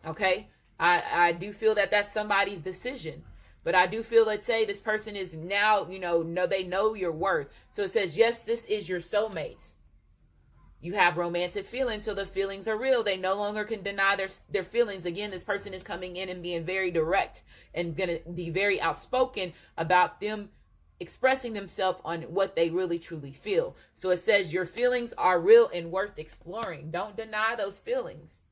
Okay? I do feel that that's somebody's decision. But I do feel, let's say this person is now, they know your worth. So it says, yes, this is your soulmate. You have romantic feelings, so the feelings are real. They no longer can deny their feelings. Again, this person is coming in and being very direct and going to be very outspoken about them expressing themselves on what they really truly feel. So it says your feelings are real and worth exploring. Don't deny those feelings.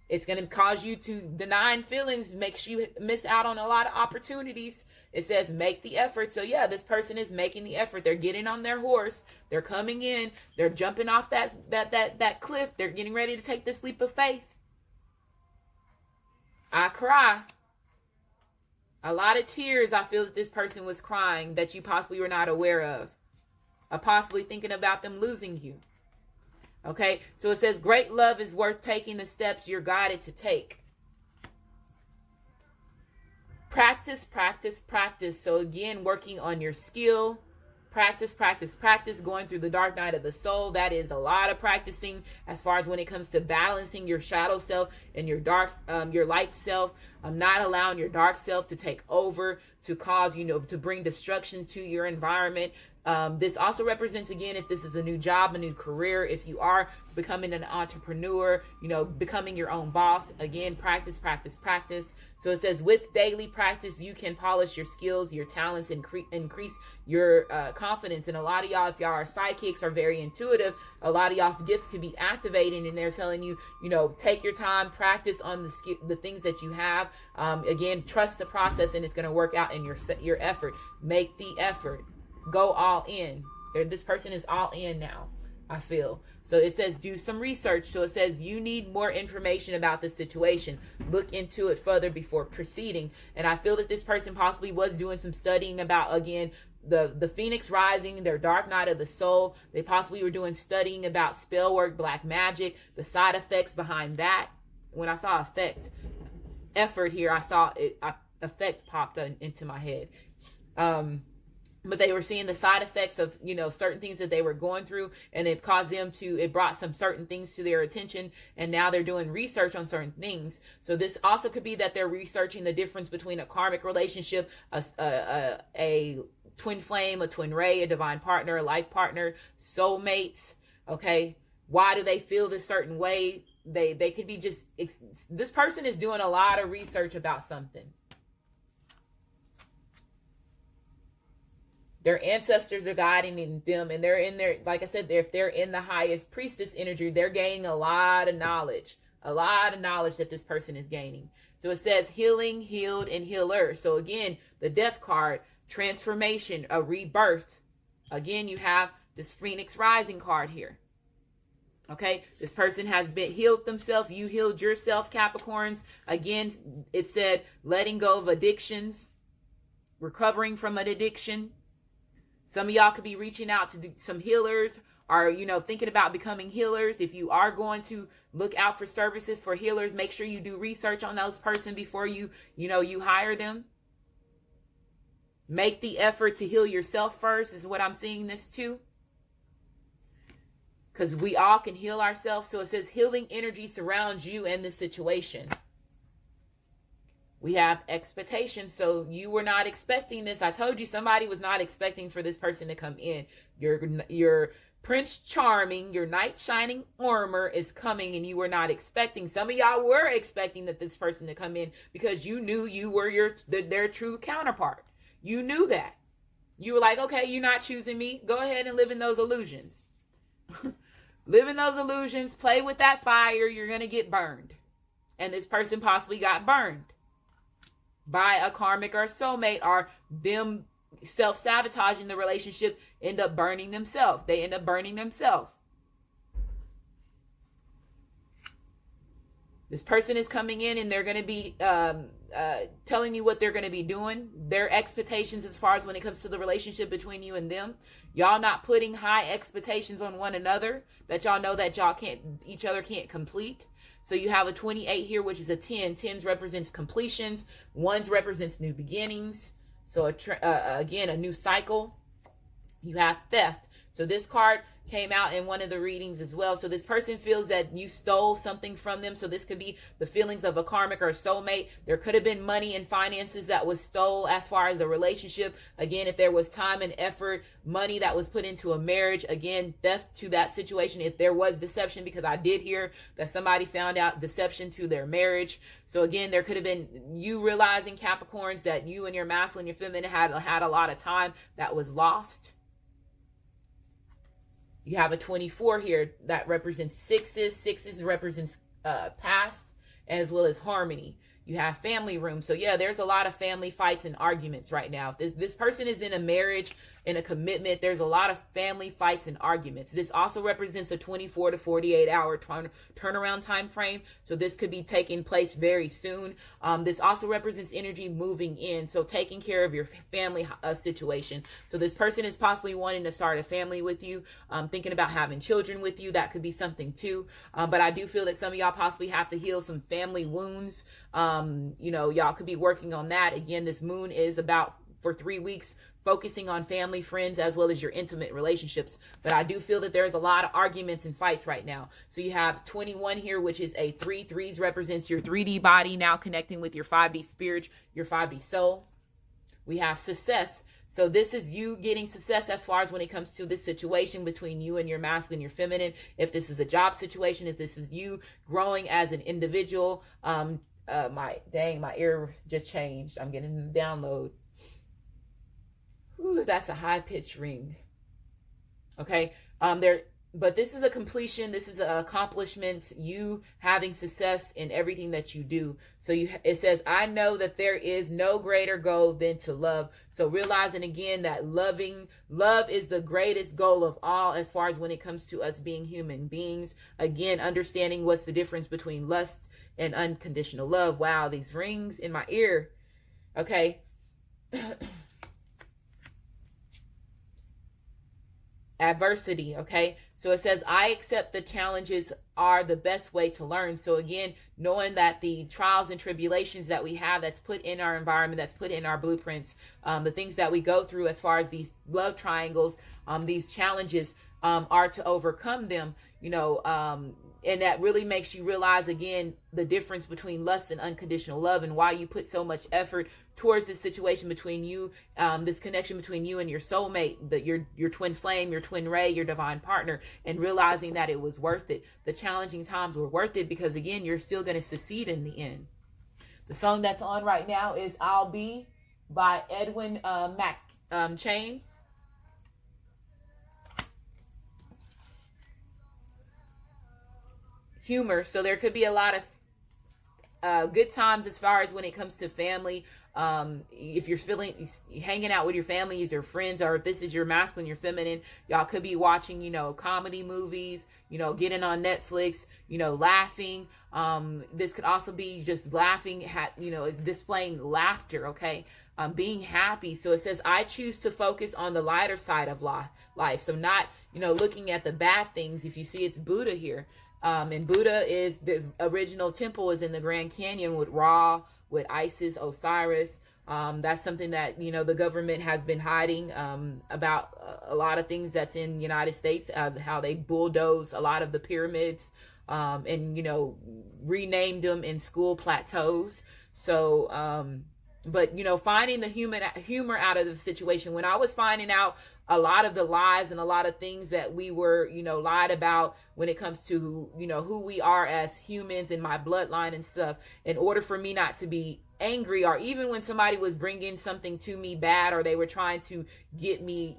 It's going to cause you to deny feelings, makes you miss out on a lot of opportunities. It says make the effort. So yeah, this person is making the effort. They're getting on their horse. They're coming in. They're jumping off that cliff. They're getting ready to take this leap of faith. I cry. A lot of tears I feel that this person was crying that you possibly were not aware of. Or possibly thinking about them losing you. Okay, so it says great love is worth taking the steps you're guided to take. Practice, practice, practice. So again, working on your skill. Practice, practice, practice. Going through the dark night of the soul. That is a lot of practicing as far as when it comes to balancing your shadow self and your your light self. Not allowing your dark self to take over, to cause, to bring destruction to your environment. This also represents, again, if this is a new job, a new career, if you are becoming an entrepreneur, becoming your own boss. Again, practice, practice, practice. So it says with daily practice, you can polish your skills, your talents, increase your confidence. And a lot of y'all, if y'all are psychics, are very intuitive, a lot of y'all's gifts can be activating, and they're telling you, take your time, practice on the things that you have. Again, trust the process, and it's going to work out in your effort. Make the effort. Go all in. This person is all in now, I feel. So it says do some research. So it says you need more information about this situation. Look into it further before proceeding. And I feel that this person possibly was doing some studying about, again, the Phoenix rising, their dark night of the soul. They possibly were doing studying about spell work, black magic, the side effects behind that. When I saw effort here, I saw effect popped into my head. but they were seeing the side effects of, you know, certain things that they were going through, and it caused them to, it brought some certain things to their attention, and now they're doing research on certain things. So this also could be that they're researching the difference between a karmic relationship, a twin flame, a twin ray, a divine partner, a life partner, soulmates. Okay, why do they feel this certain way? They could be just, this person is doing a lot of research about something. Their ancestors are guiding them, and they're in there, like I said, if they're in the highest priestess energy, they're gaining a lot of knowledge that this person is gaining. So it says healing, healed, and healer. So again, the death card, transformation, a rebirth. Again, you have this Phoenix Rising card here. Okay, this person has been healed themselves. You healed yourself, Capricorns. Again, it said letting go of addictions, recovering from an addiction. Some of y'all could be reaching out to some healers, or, you know, thinking about becoming healers. If you are going to look out for services for healers, make sure you do research on those person before you hire them. Make the effort to heal yourself first is what I'm seeing this too. Because we all can heal ourselves. So it says healing energy surrounds you and this situation. We have expectations. So you were not expecting this. I told you somebody was not expecting for this person to come in. Your Prince Charming, your knight shining armor is coming, and you were not expecting. Some of y'all were expecting that this person to come in because you knew you were their true counterpart. You knew that. You were like, okay, you're not choosing me. Go ahead and live in those illusions. Live in those illusions. Play with that fire. You're going to get burned. And this person possibly got burned by a karmic or a soulmate, or them self-sabotaging the relationship, end up burning themselves. They end up burning themselves. This person is coming in, and they're going to be telling you what they're going to be doing. Their expectations as far as when it comes to the relationship between you and them. Y'all not putting high expectations on one another that y'all know that each other can't complete. So you have a 28 here, which is a 10. 10s represents completions. 1s represents new beginnings. So again, a new cycle. You have theft. So this card came out in one of the readings as well. So this person feels that you stole something from them. So this could be the feelings of a karmic or a soulmate. There could have been money and finances that was stole as far as the relationship. Again, if there was time and effort, money that was put into a marriage, again, theft to that situation. If there was deception, because I did hear that somebody found out deception to their marriage. So again, there could have been you realizing, Capricorns, that you and your masculine, your feminine had a lot of time that was lost. You have a 24 here that represents sixes. Sixes represents past as well as harmony. You have family room. So yeah, there's a lot of family fights and arguments right now. If this person is in a marriage, in a commitment, there's a lot of family fights and arguments. This also represents a 24 to 48 hour turnaround time frame. So this could be taking place very soon. This also represents energy moving in. So taking care of your family situation. So this person is possibly wanting to start a family with you, thinking about having children with you. That could be something too. But I do feel that some of y'all possibly have to heal some family wounds. Y'all could be working on that. Again, this moon is about for 3 weeks focusing on family, friends, as well as your intimate relationships. But I do feel that there's a lot of arguments and fights right now. So you have 21 here, which is a 3. 3s represents your 3D body now connecting with your 5D spirit, your 5D soul. We have success. So this is you getting success as far as when it comes to this situation between you and your masculine, your feminine. If this is a job situation, if this is you growing as an individual. My ear just changed. I'm getting the download. Ooh, that's a high-pitched ring. Okay. But this is a completion. This is an accomplishment. You having success in everything that you do. So it says, I know that there is no greater goal than to love. So realizing again that love is the greatest goal of all as far as when it comes to us being human beings. Again, understanding what's the difference between lust and unconditional love. Wow, these rings in my ear. Okay. Adversity. Okay. So it says, I accept the challenges are the best way to learn. So again, knowing that the trials and tribulations that we have, that's put in our environment, that's put in our blueprints, the things that we go through as far as these love triangles, these challenges are to overcome them, and that really makes you realize, again, the difference between lust and unconditional love, and why you put so much effort towards this situation between you, this connection between you and your soulmate, your twin flame, your twin ray, your divine partner, and realizing that it was worth it. The challenging times were worth it because, again, you're still going to succeed in the end. The song that's on right now is I'll Be by Edwin Chain. Humor. So there could be a lot of good times as far as when it comes to family. If you're hanging out with your family, your friends, or if this is your masculine, your feminine, y'all could be watching, comedy movies, getting on Netflix, laughing. This could also be just laughing, displaying laughter. Okay. Being happy. So it says, I choose to focus on the lighter side of life. So not, looking at the bad things. If you see, it's Buddha here. And Buddha is the original temple is in the Grand Canyon with Ra, with Isis, Osiris. That's something that, the government has been hiding about a lot of things that's in the United States, how they bulldozed a lot of the pyramids and, renamed them in school plateaus. So, but, finding the humor out of the situation. When I was finding out a lot of the lies and a lot of things that we were, lied about when it comes to, who we are as humans and my bloodline and stuff, in order for me not to be angry, or even when somebody was bringing something to me bad, or they were trying to get me,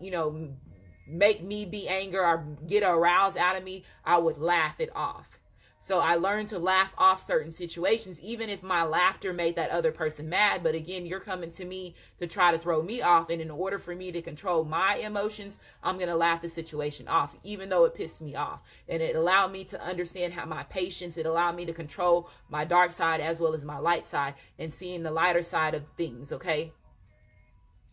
make me be angry or get a aroused out of me, I would laugh it off. So I learned to laugh off certain situations, even if my laughter made that other person mad. But again, you're coming to me to try to throw me off. And in order for me to control my emotions, I'm going to laugh the situation off, even though it pissed me off. And it allowed me to understand how my patience, it allowed me to control my dark side as well as my light side, and seeing the lighter side of things. Okay.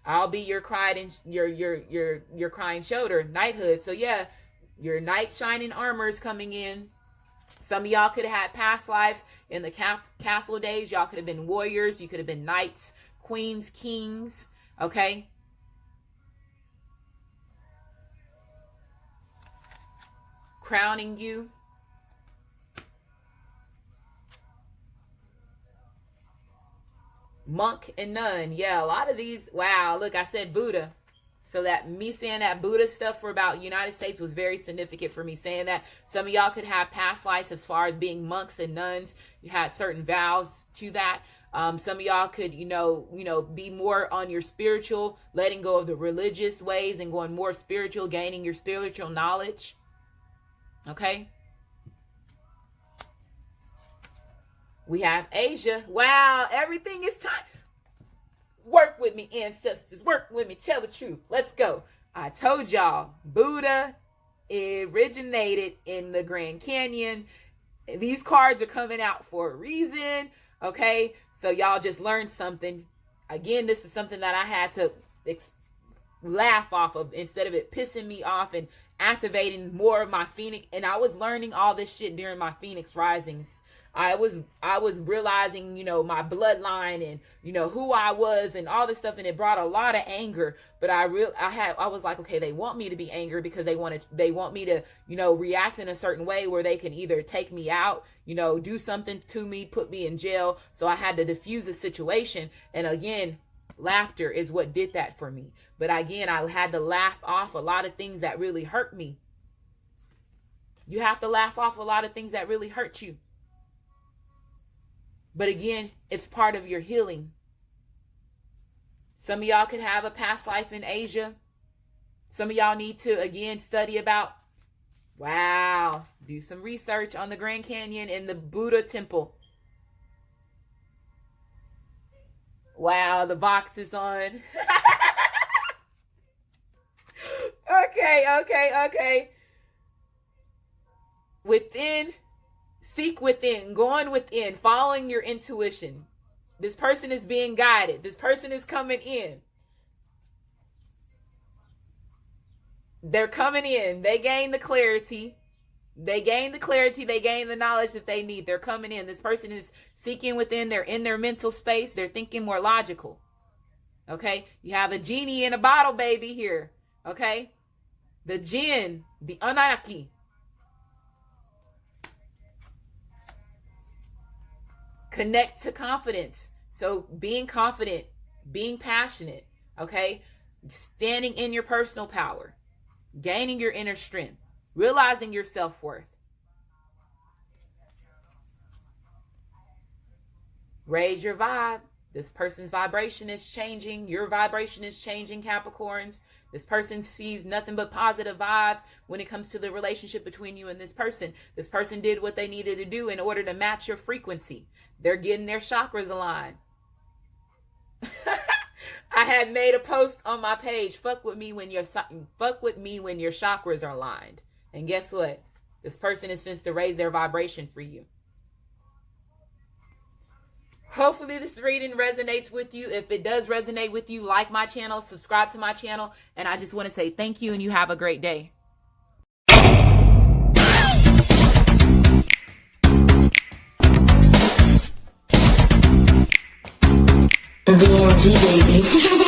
I'll be your crying your crying shoulder, knighthood. So yeah, your knight shining armor is coming in. Some of y'all could have had past lives in the castle days. Y'all could have been warriors. You could have been knights, queens, kings. Okay. Crowning you. Monk and nun. Yeah, a lot of these. Wow, look, I said Buddha. So that me saying that Buddha stuff for about United States was very significant for me saying that. Some of y'all could have past lives as far as being monks and nuns. You had certain vows to that. Some of y'all could, be more on your spiritual, letting go of the religious ways and going more spiritual, gaining your spiritual knowledge. Okay. We have Asia. Wow, everything is time. Work with me, ancestors. Work with me. Tell the truth. Let's go. I told y'all, Buddha originated in the Grand Canyon. These cards are coming out for a reason. Okay. So y'all just learned something. Again, this is something that I had to laugh off of instead of it pissing me off and activating more of my Phoenix. And I was learning all this shit during my Phoenix risings. I was realizing, my bloodline and, who I was and all this stuff. And it brought a lot of anger, but I was like, okay, they want me to be angry because they want me to, react in a certain way where they can either take me out, do something to me, put me in jail. So I had to diffuse the situation. And again, laughter is what did that for me. But again, I had to laugh off a lot of things that really hurt me. You have to laugh off a lot of things that really hurt you. But again, it's part of your healing. Some of y'all could have a past life in Asia. Some of y'all need to, again, study about, do some research on the Grand Canyon and the Buddha temple. Wow, the box is on. Okay. Seek within, going within, following your intuition. This person is being guided. This person is coming in. They're coming in. They gain the clarity. They gain the clarity. They gain the knowledge that they need. They're coming in. This person is seeking within. They're in their mental space. They're thinking more logical. Okay? You have a genie in a bottle, baby, here. Okay? The jinn, the Unethical. Connect to confidence. So being confident, being passionate, okay? Standing in your personal power, gaining your inner strength, realizing your self-worth. Raise your vibe. This person's vibration is changing. Your vibration is changing, Capricorns. This person sees nothing but positive vibes when it comes to the relationship between you and this person. This person did what they needed to do in order to match your frequency. They're getting their chakras aligned. I had made a post on my page, fuck with me when your chakras are aligned. And guess what? This person is finna to raise their vibration for you. Hopefully this reading resonates with you. If it does resonate with you, like my channel, subscribe to my channel, and I just want to say thank you and you have a great day. VNG baby.